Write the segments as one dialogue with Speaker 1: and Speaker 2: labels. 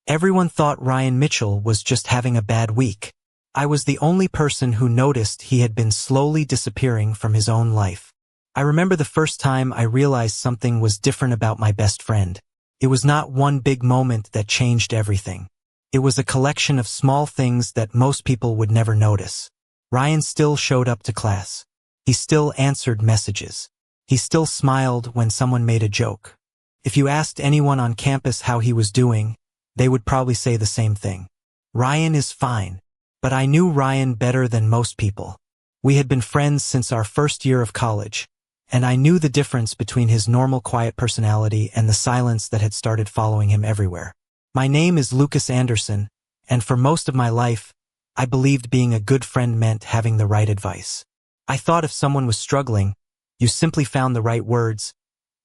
Speaker 1: Everyone thought Ryan Mitchell was just having a bad week. I was the only person who noticed he had been slowly disappearing from his own life. I remember the first time I realized something was different about my best friend. It was not one big moment that changed everything. It was a collection of small things that most people would never notice. Ryan still showed up to class. He still answered messages. He still smiled when someone made a joke. If you asked anyone on campus how he was doing, they would probably say the same thing. Ryan is fine. But I knew Ryan better than most people. We had been friends since our first year of college, and I knew the difference between his normal quiet personality and the silence that had started following him everywhere. My name is Lucas Anderson, and for most of my life, I believed being a good friend meant having the right advice. I thought if someone was struggling, you simply found the right words,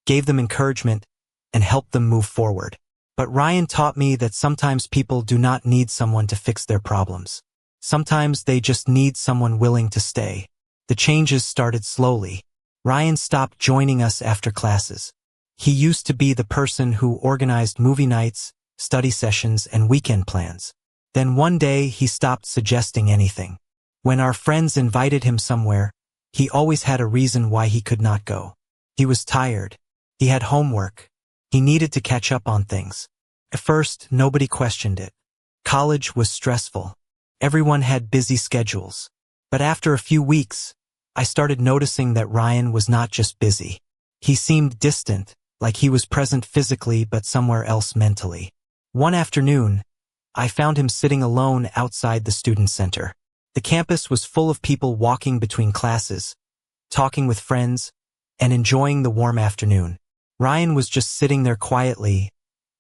Speaker 1: gave them encouragement, and helped them move forward. But Ryan taught me that sometimes people do not need someone to fix their problems. Sometimes they just need someone willing to stay. The changes started slowly. Ryan stopped joining us after classes. He used to be the person who organized movie nights, study sessions, and weekend plans. Then one day he stopped suggesting anything. When our friends invited him somewhere, he always had a reason why he could not go. He was tired. He had homework. He needed to catch up on things. At first, nobody questioned it. College was stressful. Everyone had busy schedules. But after a few weeks, I started noticing that Ryan was not just busy. He seemed distant, like he was present physically but somewhere else mentally. One afternoon, I found him sitting alone outside the student center. The campus was full of people walking between classes, talking with friends, and enjoying the warm afternoon. Ryan was just sitting there quietly,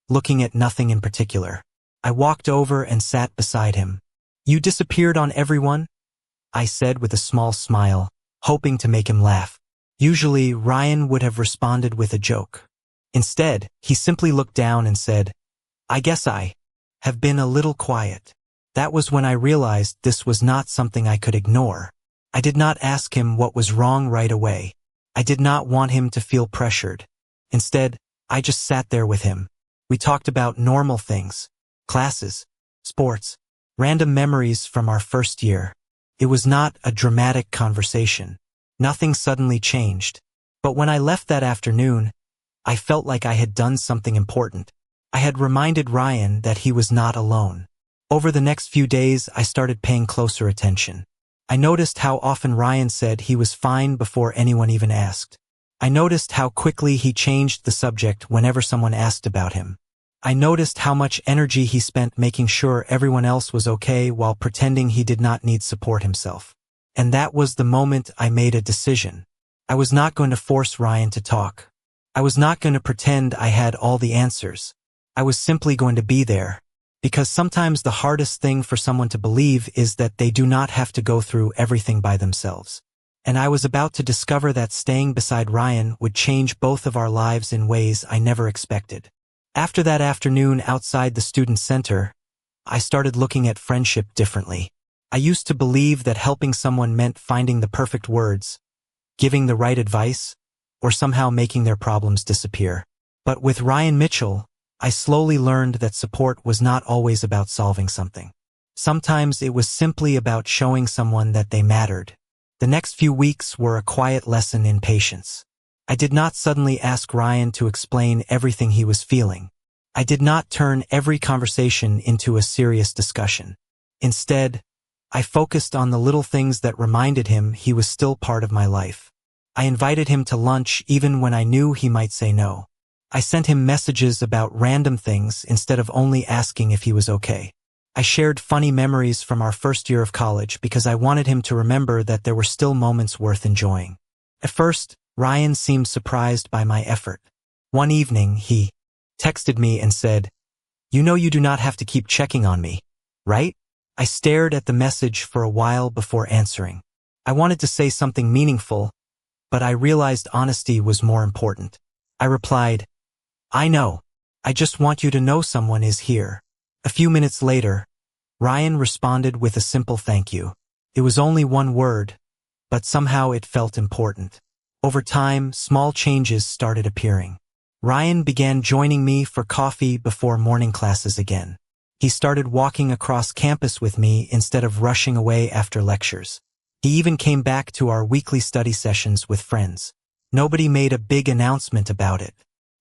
Speaker 1: looking at nothing in particular. I walked over and sat beside him. "You disappeared on everyone?" I said with a small smile, hoping to make him laugh. Usually, Ryan would have responded with a joke. Instead, he simply looked down and said, "I guess I have been a little quiet." That was when I realized this was not something I could ignore. I did not ask him what was wrong right away. I did not want him to feel pressured. Instead, I just sat there with him. We talked about normal things, classes, sports, random memories from our first year. It was not a dramatic conversation. Nothing suddenly changed. But when I left that afternoon, I felt like I had done something important. I had reminded Ryan that he was not alone. Over the next few days, I started paying closer attention. I noticed how often Ryan said he was fine before anyone even asked. I noticed how quickly he changed the subject whenever someone asked about him. I noticed how much energy he spent making sure everyone else was okay while pretending he did not need support himself. And that was the moment I made a decision. I was not going to force Ryan to talk. I was not going to pretend I had all the answers. I was simply going to be there. Because sometimes the hardest thing for someone to believe is that they do not have to go through everything by themselves. And I was about to discover that staying beside Ryan would change both of our lives in ways I never expected. After that afternoon outside the student center, I started looking at friendship differently. I used to believe that helping someone meant finding the perfect words, giving the right advice, or somehow making their problems disappear. But with Ryan Mitchell, I slowly learned that support was not always about solving something. Sometimes it was simply about showing someone that they mattered. The next few weeks were a quiet lesson in patience. I did not suddenly ask Ryan to explain everything he was feeling. I did not turn every conversation into a serious discussion. Instead, I focused on the little things that reminded him he was still part of my life. I invited him to lunch even when I knew he might say no. I sent him messages about random things instead of only asking if he was okay. I shared funny memories from our first year of college because I wanted him to remember that there were still moments worth enjoying. At first, Ryan seemed surprised by my effort. One evening, he texted me and said, "You know you do not have to keep checking on me, right?" I stared at the message for a while before answering. I wanted to say something meaningful, but I realized honesty was more important. I replied, "I know. I just want you to know someone is here." A few minutes later, Ryan responded with a simple thank you. It was only one word, but somehow it felt important. Over time, small changes started appearing. Ryan began joining me for coffee before morning classes again. He started walking across campus with me instead of rushing away after lectures. He even came back to our weekly study sessions with friends. Nobody made a big announcement about it.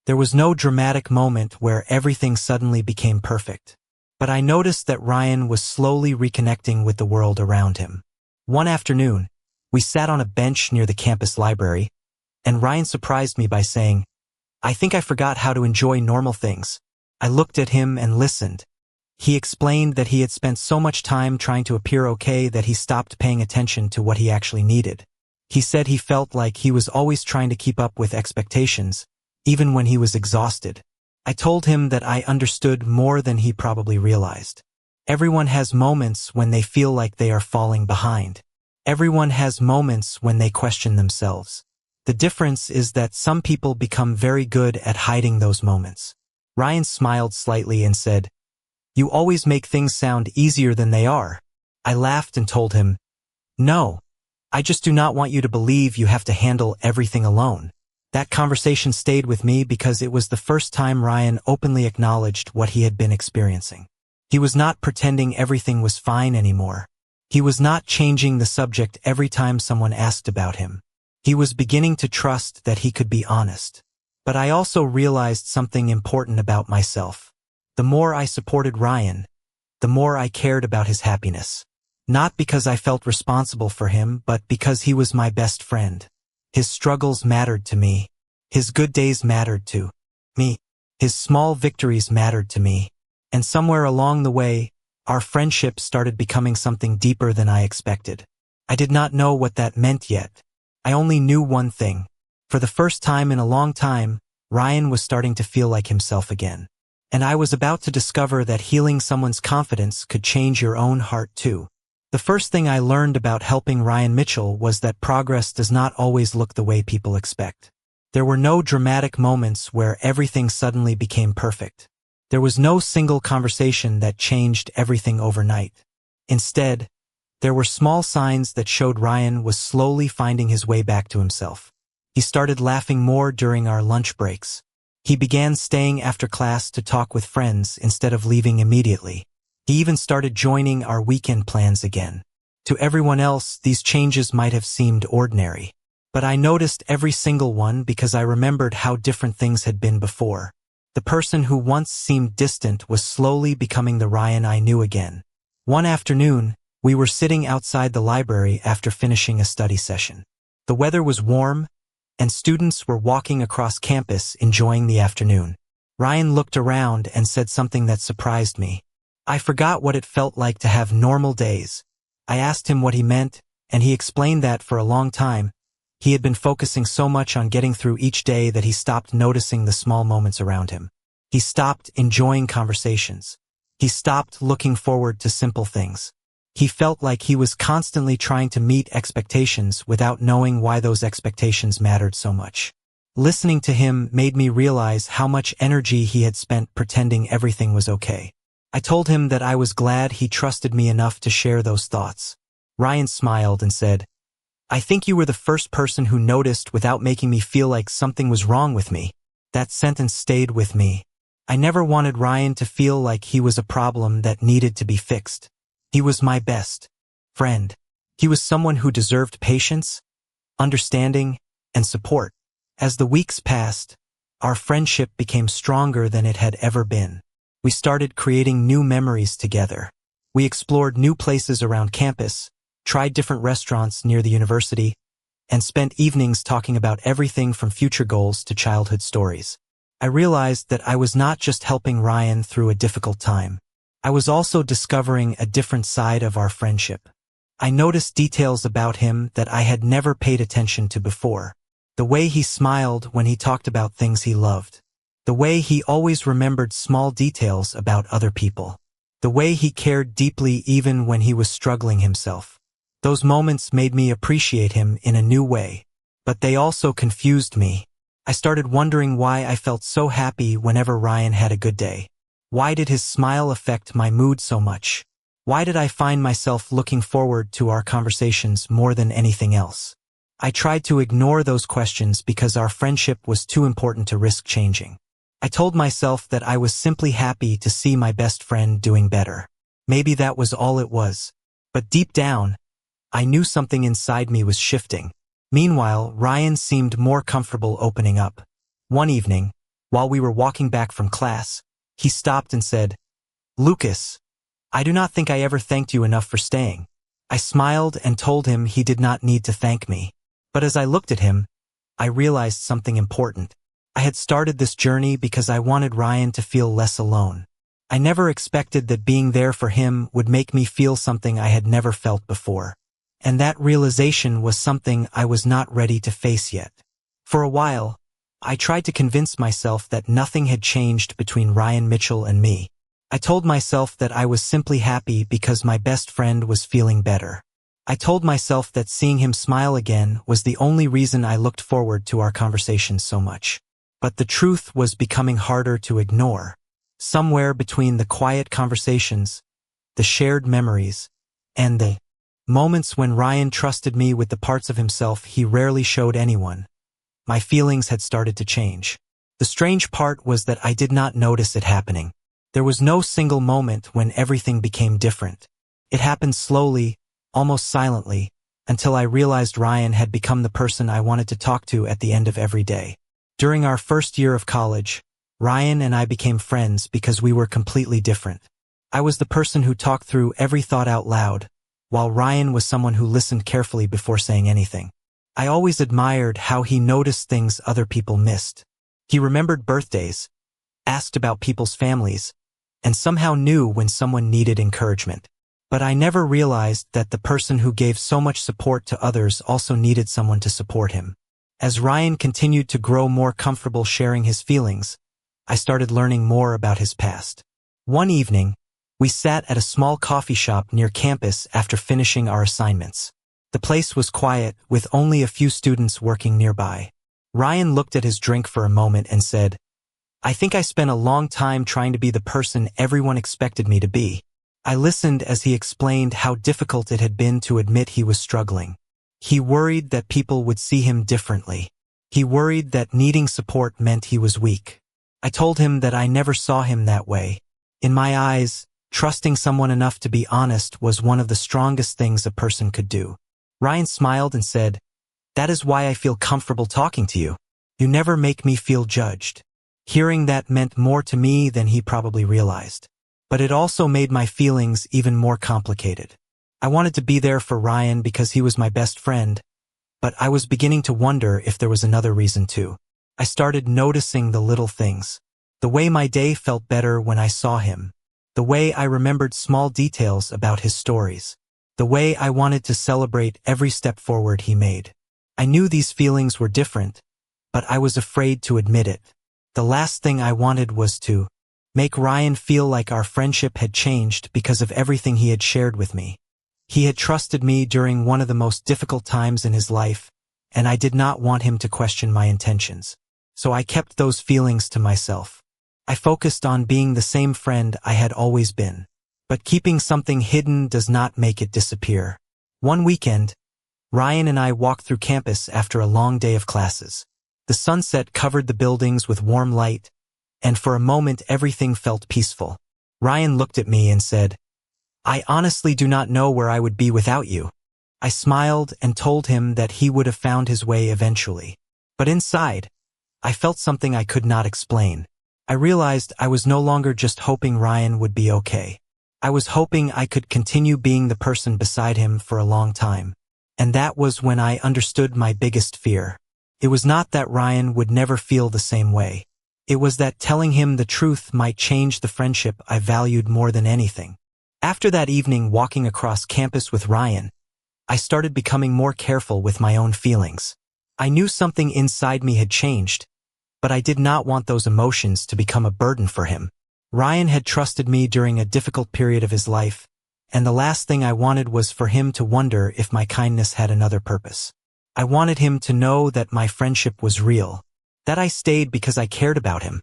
Speaker 1: There was no dramatic moment where everything suddenly became perfect. But I noticed that Ryan was slowly reconnecting with the world around him. One afternoon, we sat on a bench near the campus library, and Ryan surprised me by saying, "I think I forgot how to enjoy normal things." I looked at him and listened. He explained that he had spent so much time trying to appear okay that he stopped paying attention to what he actually needed. He said he felt like he was always trying to keep up with expectations, even when he was exhausted. I told him that I understood more than he probably realized. Everyone has moments when they feel like they are falling behind. Everyone has moments when they question themselves. The difference is that some people become very good at hiding those moments. Ryan smiled slightly and said, "You always make things sound easier than they are." I laughed and told him, "No, I just do not want you to believe you have to handle everything alone." That conversation stayed with me because it was the first time Ryan openly acknowledged what he had been experiencing. He was not pretending everything was fine anymore. He was not changing the subject every time someone asked about him. He was beginning to trust that he could be honest. But I also realized something important about myself. The more I supported Ryan, the more I cared about his happiness. Not because I felt responsible for him, but because he was my best friend. His struggles mattered to me. His good days mattered to me. His small victories mattered to me. And somewhere along the way, our friendship started becoming something deeper than I expected. I did not know what that meant yet. I only knew one thing. For the first time in a long time, Ryan was starting to feel like himself again. And I was about to discover that healing someone's confidence could change your own heart too. The first thing I learned about helping Ryan Mitchell was that progress does not always look the way people expect. There were no dramatic moments where everything suddenly became perfect. There was no single conversation that changed everything overnight. Instead, there were small signs that showed Ryan was slowly finding his way back to himself. He started laughing more during our lunch breaks. He began staying after class to talk with friends instead of leaving immediately. He even started joining our weekend plans again. To everyone else, these changes might have seemed ordinary. But I noticed every single one because I remembered how different things had been before. The person who once seemed distant was slowly becoming the Ryan I knew again. One afternoon, we were sitting outside the library after finishing a study session. The weather was warm, and students were walking across campus enjoying the afternoon. Ryan looked around and said something that surprised me. I forgot what it felt like to have normal days. I asked him what he meant, and he explained that for a long time, he had been focusing so much on getting through each day that he stopped noticing the small moments around him. He stopped enjoying conversations. He stopped looking forward to simple things. He felt like he was constantly trying to meet expectations without knowing why those expectations mattered so much. Listening to him made me realize how much energy he had spent pretending everything was okay. I told him that I was glad he trusted me enough to share those thoughts. Ryan smiled and said, "I think you were the first person who noticed without making me feel like something was wrong with me." That sentence stayed with me. I never wanted Ryan to feel like he was a problem that needed to be fixed. He was my best friend. He was someone who deserved patience, understanding, and support. As the weeks passed, our friendship became stronger than it had ever been. We started creating new memories together. We explored new places around campus, tried different restaurants near the university, and spent evenings talking about everything from future goals to childhood stories. I realized that I was not just helping Ryan through a difficult time. I was also discovering a different side of our friendship. I noticed details about him that I had never paid attention to before. The way he smiled when he talked about things he loved. The way he always remembered small details about other people. The way he cared deeply even when he was struggling himself. Those moments made me appreciate him in a new way. But they also confused me. I started wondering why I felt so happy whenever Ryan had a good day. Why did his smile affect my mood so much? Why did I find myself looking forward to our conversations more than anything else? I tried to ignore those questions because our friendship was too important to risk changing. I told myself that I was simply happy to see my best friend doing better. Maybe that was all it was. But deep down, I knew something inside me was shifting. Meanwhile, Ryan seemed more comfortable opening up. One evening, while we were walking back from class, he stopped and said, "Lucas, I do not think I ever thanked you enough for staying." I smiled and told him he did not need to thank me. But as I looked at him, I realized something important. I had started this journey because I wanted Ryan to feel less alone. I never expected that being there for him would make me feel something I had never felt before. And that realization was something I was not ready to face yet. For a while, I tried to convince myself that nothing had changed between Ryan Mitchell and me. I told myself that I was simply happy because my best friend was feeling better. I told myself that seeing him smile again was the only reason I looked forward to our conversations so much. But the truth was becoming harder to ignore. Somewhere between the quiet conversations, the shared memories, and the moments when Ryan trusted me with the parts of himself he rarely showed anyone, my feelings had started to change. The strange part was that I did not notice it happening. There was no single moment when everything became different. It happened slowly, almost silently, until I realized Ryan had become the person I wanted to talk to at the end of every day. During our first year of college, Ryan and I became friends because we were completely different. I was the person who talked through every thought out loud, while Ryan was someone who listened carefully before saying anything. I always admired how he noticed things other people missed. He remembered birthdays, asked about people's families, and somehow knew when someone needed encouragement. But I never realized that the person who gave so much support to others also needed someone to support him. As Ryan continued to grow more comfortable sharing his feelings, I started learning more about his past. One evening, we sat at a small coffee shop near campus after finishing our assignments. The place was quiet, with only a few students working nearby. Ryan looked at his drink for a moment and said, "I think I spent a long time trying to be the person everyone expected me to be." I listened as he explained how difficult it had been to admit he was struggling. He worried that people would see him differently. He worried that needing support meant he was weak. I told him that I never saw him that way. In my eyes, trusting someone enough to be honest was one of the strongest things a person could do. Ryan smiled and said, "That is why I feel comfortable talking to you. You never make me feel judged." Hearing that meant more to me than he probably realized. But it also made my feelings even more complicated. I wanted to be there for Ryan because he was my best friend, but I was beginning to wonder if there was another reason too. I started noticing the little things. The way my day felt better when I saw him. The way I remembered small details about his stories. The way I wanted to celebrate every step forward he made. I knew these feelings were different, but I was afraid to admit it. The last thing I wanted was to make Ryan feel like our friendship had changed because of everything he had shared with me. He had trusted me during one of the most difficult times in his life, and I did not want him to question my intentions. So I kept those feelings to myself. I focused on being the same friend I had always been. But keeping something hidden does not make it disappear. One weekend, Ryan and I walked through campus after a long day of classes. The sunset covered the buildings with warm light, and for a moment everything felt peaceful. Ryan looked at me and said, "I honestly do not know where I would be without you." I smiled and told him that he would have found his way eventually. But inside, I felt something I could not explain. I realized I was no longer just hoping Ryan would be okay. I was hoping I could continue being the person beside him for a long time. And that was when I understood my biggest fear. It was not that Ryan would never feel the same way. It was that telling him the truth might change the friendship I valued more than anything. After that evening walking across campus with Ryan, I started becoming more careful with my own feelings. I knew something inside me had changed, but I did not want those emotions to become a burden for him. Ryan had trusted me during a difficult period of his life, and the last thing I wanted was for him to wonder if my kindness had another purpose. I wanted him to know that my friendship was real, that I stayed because I cared about him,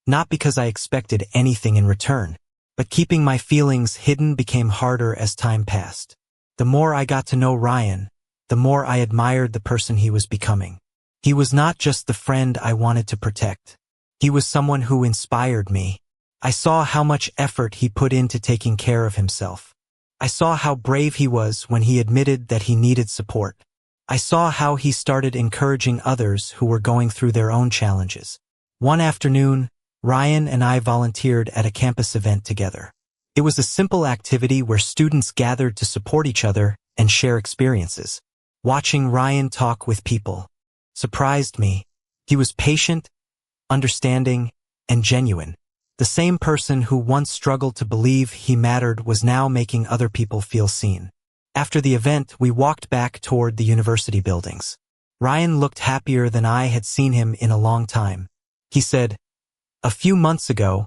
Speaker 1: not because I expected anything in return. But keeping my feelings hidden became harder as time passed. The more I got to know Ryan, the more I admired the person he was becoming. He was not just the friend I wanted to protect. He was someone who inspired me. I saw how much effort he put into taking care of himself. I saw how brave he was when he admitted that he needed support. I saw how he started encouraging others who were going through their own challenges. One afternoon, Ryan and I volunteered at a campus event together. It was a simple activity where students gathered to support each other and share experiences. Watching Ryan talk with people surprised me. He was patient, understanding, and genuine. The same person who once struggled to believe he mattered was now making other people feel seen. After the event, we walked back toward the university buildings. Ryan looked happier than I had seen him in a long time. He said, "A few months ago,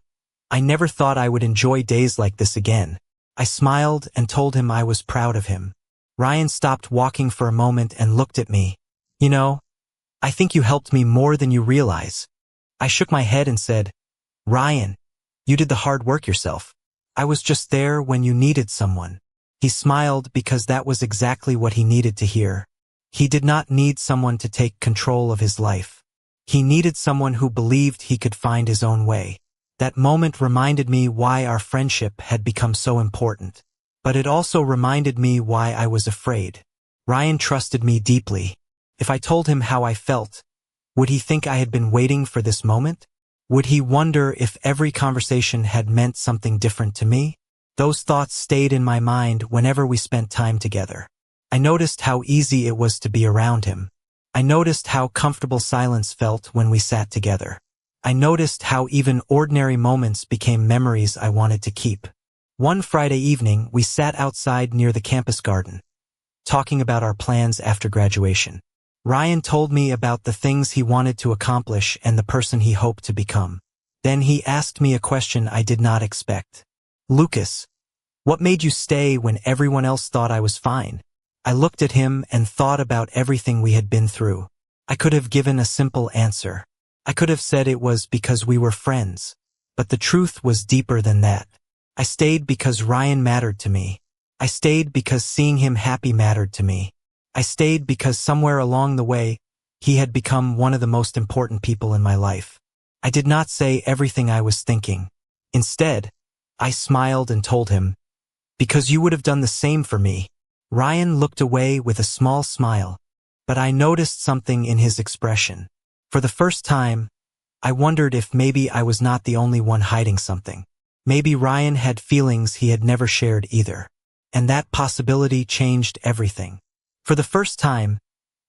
Speaker 1: I never thought I would enjoy days like this again." I smiled and told him I was proud of him. Ryan stopped walking for a moment and looked at me. "You know, I think you helped me more than you realize." I shook my head and said, "Ryan, you did the hard work yourself. I was just there when you needed someone." He smiled because that was exactly what he needed to hear. He did not need someone to take control of his life. He needed someone who believed he could find his own way. That moment reminded me why our friendship had become so important. But it also reminded me why I was afraid. Ryan trusted me deeply. If I told him how I felt, would he think I had been waiting for this moment? Would he wonder if every conversation had meant something different to me? Those thoughts stayed in my mind whenever we spent time together. I noticed how easy it was to be around him. I noticed how comfortable silence felt when we sat together. I noticed how even ordinary moments became memories I wanted to keep. One Friday evening, we sat outside near the campus garden, talking about our plans after graduation. Ryan told me about the things he wanted to accomplish and the person he hoped to become. Then he asked me a question I did not expect. "Lucas, what made you stay when everyone else thought I was fine?" I looked at him and thought about everything we had been through. I could have given a simple answer. I could have said it was because we were friends. But the truth was deeper than that. I stayed because Ryan mattered to me. I stayed because seeing him happy mattered to me. I stayed because somewhere along the way, he had become one of the most important people in my life. I did not say everything I was thinking. Instead, I smiled and told him, "Because you would have done the same for me." Ryan looked away with a small smile, but I noticed something in his expression. For the first time, I wondered if maybe I was not the only one hiding something. Maybe Ryan had feelings he had never shared either. And that possibility changed everything. For the first time,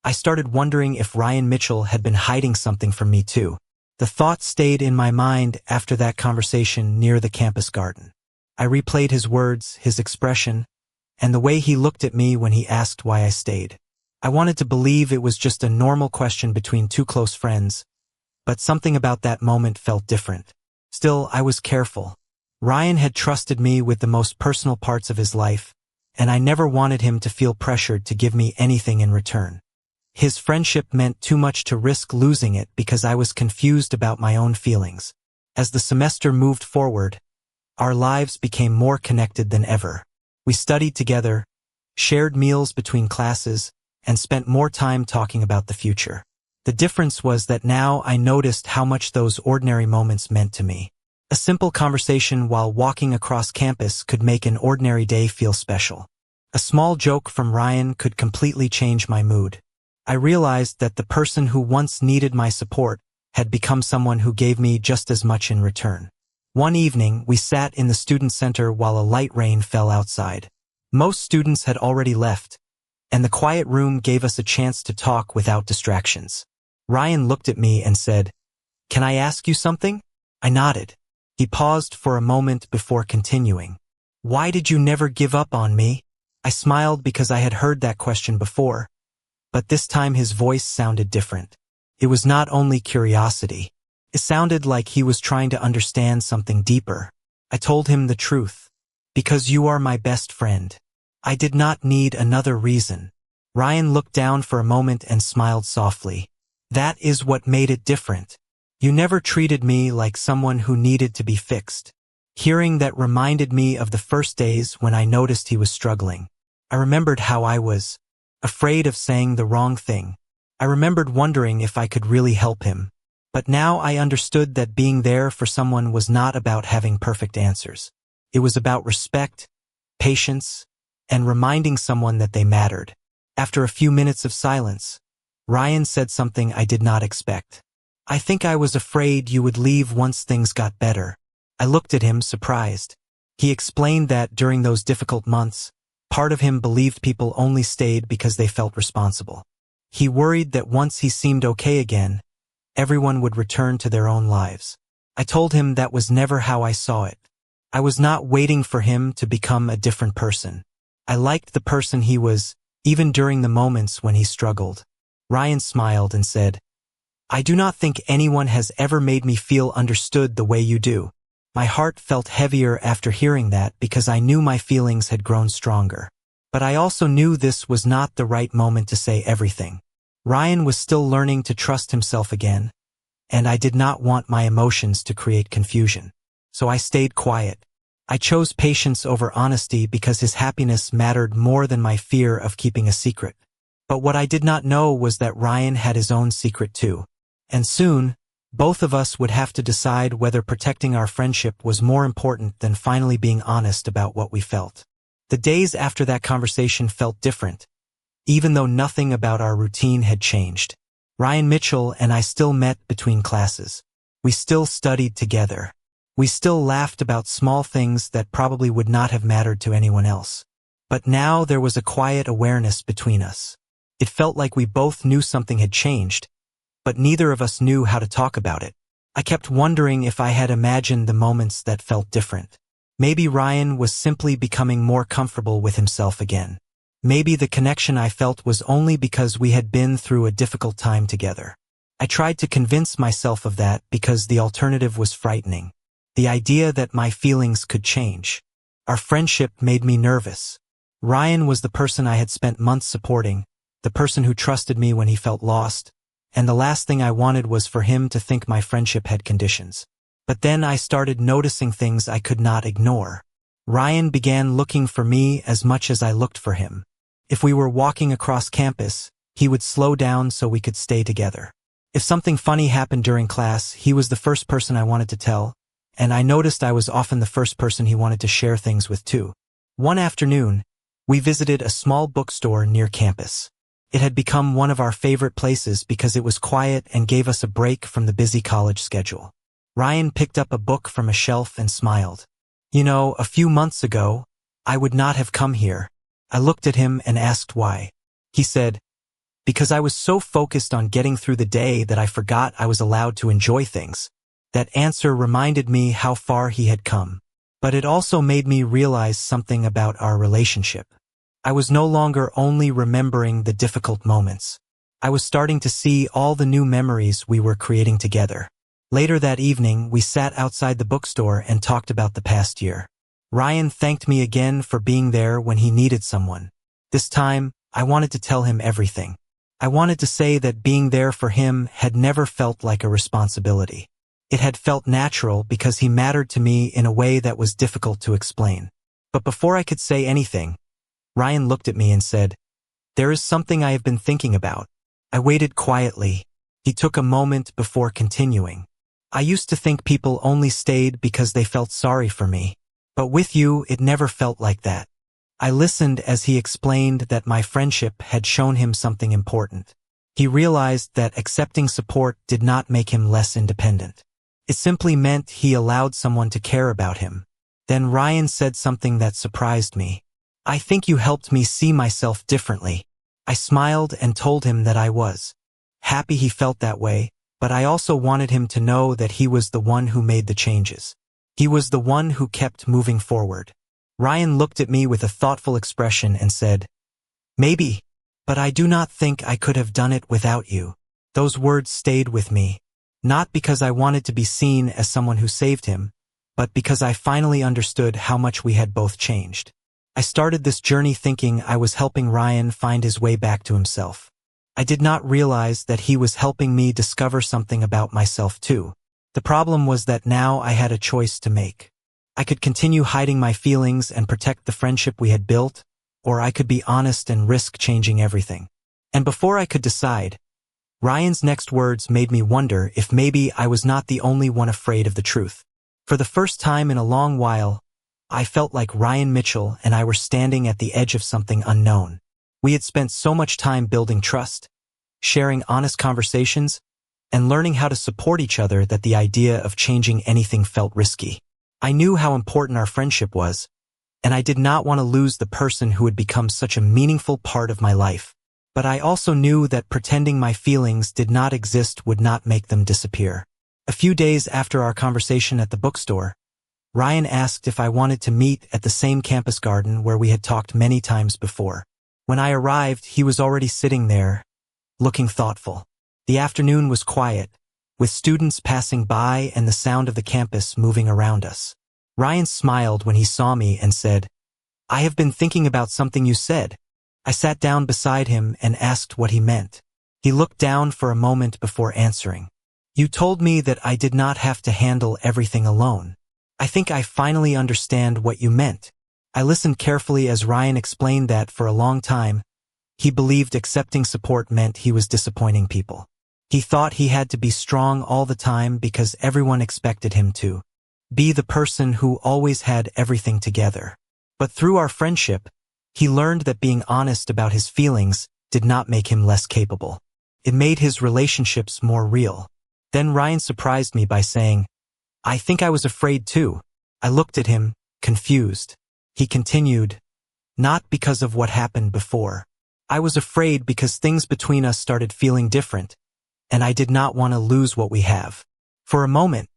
Speaker 1: I started wondering if Ryan Mitchell had been hiding something from me too. The thought stayed in my mind after that conversation near the campus garden. I replayed his words, his expression, and the way he looked at me when he asked why I stayed. I wanted to believe it was just a normal question between two close friends, but something about that moment felt different. Still, I was careful. Ryan had trusted me with the most personal parts of his life, and I never wanted him to feel pressured to give me anything in return. His friendship meant too much to risk losing it because I was confused about my own feelings. As the semester moved forward, our lives became more connected than ever. We studied together, shared meals between classes, and spent more time talking about the future. The difference was that now I noticed how much those ordinary moments meant to me. A simple conversation while walking across campus could make an ordinary day feel special. A small joke from Ryan could completely change my mood. I realized that the person who once needed my support had become someone who gave me just as much in return. One evening, we sat in the student center while a light rain fell outside. Most students had already left, and the quiet room gave us a chance to talk without distractions. Ryan looked at me and said, "Can I ask you something?" I nodded. He paused for a moment before continuing. "Why did you never give up on me?" I smiled because I had heard that question before, but this time his voice sounded different. It was not only curiosity. It sounded like he was trying to understand something deeper. I told him the truth. "Because you are my best friend." I did not need another reason. Ryan looked down for a moment and smiled softly. "That is what made it different. You never treated me like someone who needed to be fixed." Hearing that reminded me of the first days when I noticed he was struggling. I remembered how I was afraid of saying the wrong thing. I remembered wondering if I could really help him. But now I understood that being there for someone was not about having perfect answers. It was about respect, patience, and reminding someone that they mattered. After a few minutes of silence, Ryan said something I did not expect. "I think I was afraid you would leave once things got better." I looked at him, surprised. He explained that during those difficult months, part of him believed people only stayed because they felt responsible. He worried that once he seemed okay again, everyone would return to their own lives. I told him that was never how I saw it. I was not waiting for him to become a different person. I liked the person he was, even during the moments when he struggled. Ryan smiled and said, "I do not think anyone has ever made me feel understood the way you do." My heart felt heavier after hearing that because I knew my feelings had grown stronger. But I also knew this was not the right moment to say everything. Ryan was still learning to trust himself again, and I did not want my emotions to create confusion. So I stayed quiet. I chose patience over honesty because his happiness mattered more than my fear of keeping a secret. But what I did not know was that Ryan had his own secret too. And soon, both of us would have to decide whether protecting our friendship was more important than finally being honest about what we felt. The days after that conversation felt different, even though nothing about our routine had changed. Ryan Mitchell and I still met between classes. We still studied together. We still laughed about small things that probably would not have mattered to anyone else. But now there was a quiet awareness between us. It felt like we both knew something had changed, but neither of us knew how to talk about it. I kept wondering if I had imagined the moments that felt different. Maybe Ryan was simply becoming more comfortable with himself again. Maybe the connection I felt was only because we had been through a difficult time together. I tried to convince myself of that because the alternative was frightening. The idea that my feelings could change. Our friendship made me nervous. Ryan was the person I had spent months supporting, the person who trusted me when he felt lost, and the last thing I wanted was for him to think my friendship had conditions. But then I started noticing things I could not ignore. Ryan began looking for me as much as I looked for him. If we were walking across campus, he would slow down so we could stay together. If something funny happened during class, he was the first person I wanted to tell, and I noticed I was often the first person he wanted to share things with too. One afternoon, we visited a small bookstore near campus. It had become one of our favorite places because it was quiet and gave us a break from the busy college schedule. Ryan picked up a book from a shelf and smiled. "You know, a few months ago, I would not have come here." I looked at him and asked why. He said, "Because I was so focused on getting through the day that I forgot I was allowed to enjoy things." That answer reminded me how far he had come. But it also made me realize something about our relationship. I was no longer only remembering the difficult moments. I was starting to see all the new memories we were creating together. Later that evening, we sat outside the bookstore and talked about the past year. Ryan thanked me again for being there when he needed someone. This time, I wanted to tell him everything. I wanted to say that being there for him had never felt like a responsibility. It had felt natural because he mattered to me in a way that was difficult to explain. But before I could say anything, Ryan looked at me and said, "There is something I have been thinking about." I waited quietly. He took a moment before continuing. "I used to think people only stayed because they felt sorry for me. But with you, it never felt like that." I listened as he explained that my friendship had shown him something important. He realized that accepting support did not make him less independent. It simply meant he allowed someone to care about him. Then Ryan said something that surprised me. "I think you helped me see myself differently." I smiled and told him that I was happy he felt that way, but I also wanted him to know that he was the one who made the changes. He was the one who kept moving forward. Ryan looked at me with a thoughtful expression and said, "Maybe, but I do not think I could have done it without you." Those words stayed with me, not because I wanted to be seen as someone who saved him, but because I finally understood how much we had both changed. I started this journey thinking I was helping Ryan find his way back to himself. I did not realize that he was helping me discover something about myself too. The problem was that now I had a choice to make. I could continue hiding my feelings and protect the friendship we had built, or I could be honest and risk changing everything. And before I could decide, Ryan's next words made me wonder if maybe I was not the only one afraid of the truth. For the first time in a long while, I felt like Ryan Mitchell and I were standing at the edge of something unknown. We had spent so much time building trust, sharing honest conversations, and learning how to support each other that the idea of changing anything felt risky. I knew how important our friendship was, and I did not want to lose the person who had become such a meaningful part of my life. But I also knew that pretending my feelings did not exist would not make them disappear. A few days after our conversation at the bookstore, Ryan asked if I wanted to meet at the same campus garden where we had talked many times before. When I arrived, he was already sitting there, looking thoughtful. The afternoon was quiet, with students passing by and the sound of the campus moving around us. Ryan smiled when he saw me and said, "I have been thinking about something you said." I sat down beside him and asked what he meant. He looked down for a moment before answering. "You told me that I did not have to handle everything alone. I think I finally understand what you meant." I listened carefully as Ryan explained that for a long time, he believed accepting support meant he was disappointing people. He thought he had to be strong all the time because everyone expected him to be the person who always had everything together. But through our friendship, he learned that being honest about his feelings did not make him less capable. It made his relationships more real. Then Ryan surprised me by saying, "I think I was afraid too." I looked at him, confused. He continued, "Not because of what happened before. I was afraid because things between us started feeling different, and I did not want to lose what we have." For a moment,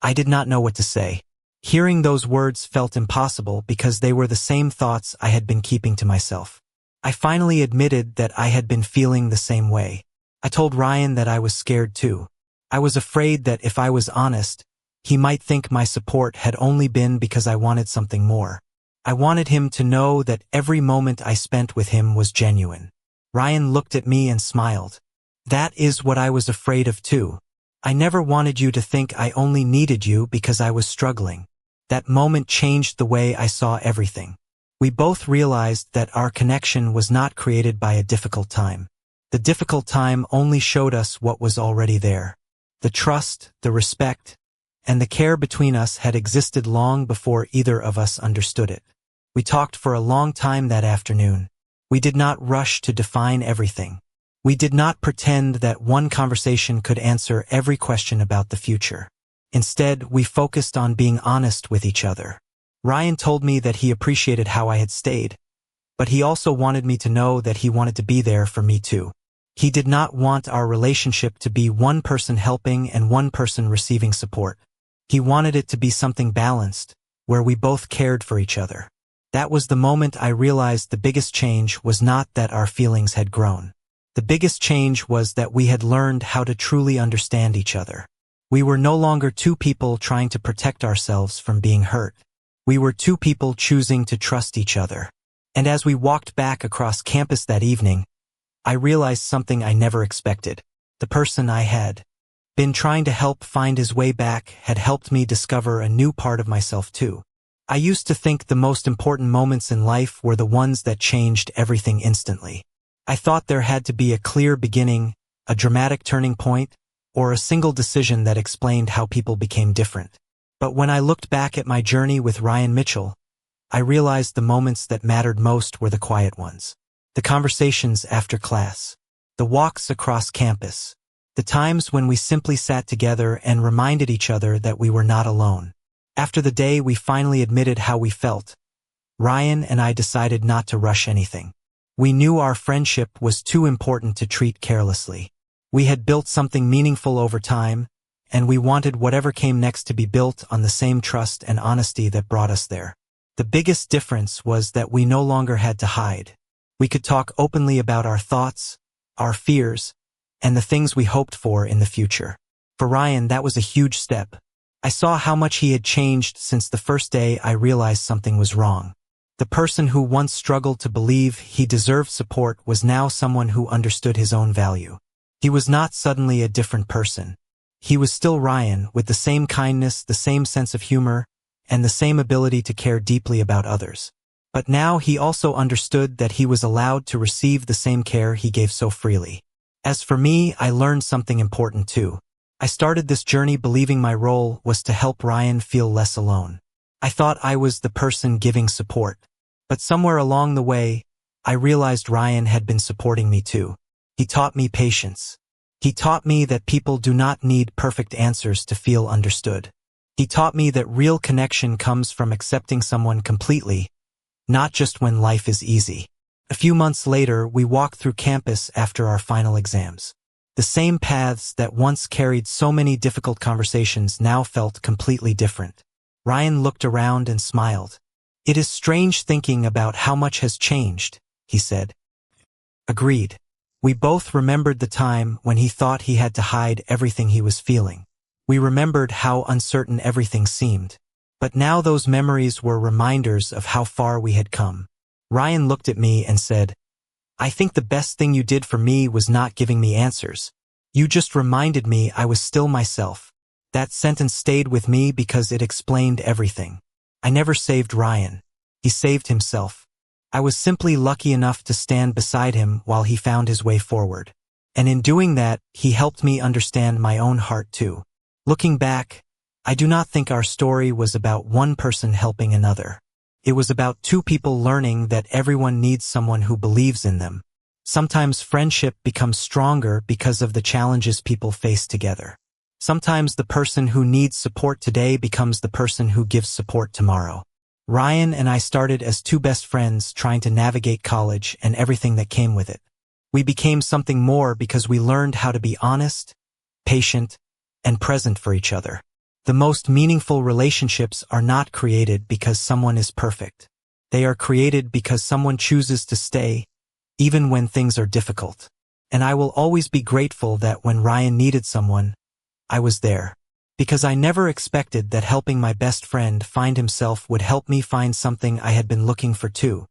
Speaker 1: I did not know what to say. Hearing those words felt impossible because they were the same thoughts I had been keeping to myself. I finally admitted that I had been feeling the same way. I told Ryan that I was scared too. I was afraid that if I was honest, he might think my support had only been because I wanted something more. I wanted him to know that every moment I spent with him was genuine. Ryan looked at me and smiled. "That is what I was afraid of too. I never wanted you to think I only needed you because I was struggling." That moment changed the way I saw everything. We both realized that our connection was not created by a difficult time. The difficult time only showed us what was already there. The trust, the respect, and the care between us had existed long before either of us understood it. We talked for a long time that afternoon. We did not rush to define everything. We did not pretend that one conversation could answer every question about the future. Instead, we focused on being honest with each other. Ryan told me that he appreciated how I had stayed, but he also wanted me to know that he wanted to be there for me too. He did not want our relationship to be one person helping and one person receiving support. He wanted it to be something balanced, where we both cared for each other. That was the moment I realized the biggest change was not that our feelings had grown. The biggest change was that we had learned how to truly understand each other. We were no longer two people trying to protect ourselves from being hurt. We were two people choosing to trust each other. And as we walked back across campus that evening, I realized something I never expected. The person I had been trying to help find his way back had helped me discover a new part of myself too. I used to think the most important moments in life were the ones that changed everything instantly. I thought there had to be a clear beginning, a dramatic turning point, or a single decision that explained how people became different. But when I looked back at my journey with Ryan Mitchell, I realized the moments that mattered most were the quiet ones. The conversations after class, the walks across campus, the times when we simply sat together and reminded each other that we were not alone. After the day we finally admitted how we felt, Ryan and I decided not to rush anything. We knew our friendship was too important to treat carelessly. We had built something meaningful over time, and we wanted whatever came next to be built on the same trust and honesty that brought us there. The biggest difference was that we no longer had to hide. We could talk openly about our thoughts, our fears, and the things we hoped for in the future. For Ryan, that was a huge step. I saw how much he had changed since the first day I realized something was wrong. The person who once struggled to believe he deserved support was now someone who understood his own value. He was not suddenly a different person. He was still Ryan, with the same kindness, the same sense of humor, and the same ability to care deeply about others. But now he also understood that he was allowed to receive the same care he gave so freely. As for me, I learned something important too. I started this journey believing my role was to help Ryan feel less alone. I thought I was the person giving support. But somewhere along the way, I realized Ryan had been supporting me too. He taught me patience. He taught me that people do not need perfect answers to feel understood. He taught me that real connection comes from accepting someone completely, not just when life is easy. A few months later, we walked through campus after our final exams. The same paths that once carried so many difficult conversations now felt completely different. Ryan looked around and smiled. "It is strange thinking about how much has changed," he said. Agreed. We both remembered the time when he thought he had to hide everything he was feeling. We remembered how uncertain everything seemed. But now those memories were reminders of how far we had come. Ryan looked at me and said, "I think the best thing you did for me was not giving me answers. You just reminded me I was still myself." That sentence stayed with me because it explained everything. I never saved Ryan. He saved himself. I was simply lucky enough to stand beside him while he found his way forward. And in doing that, he helped me understand my own heart too. Looking back, I do not think our story was about one person helping another. It was about two people learning that everyone needs someone who believes in them. Sometimes friendship becomes stronger because of the challenges people face together. Sometimes the person who needs support today becomes the person who gives support tomorrow. Ryan and I started as two best friends trying to navigate college and everything that came with it. We became something more because we learned how to be honest, patient, and present for each other. The most meaningful relationships are not created because someone is perfect. They are created because someone chooses to stay, even when things are difficult. And I will always be grateful that when Ryan needed someone, I was there. Because I never expected that helping my best friend find himself would help me find something I had been looking for too.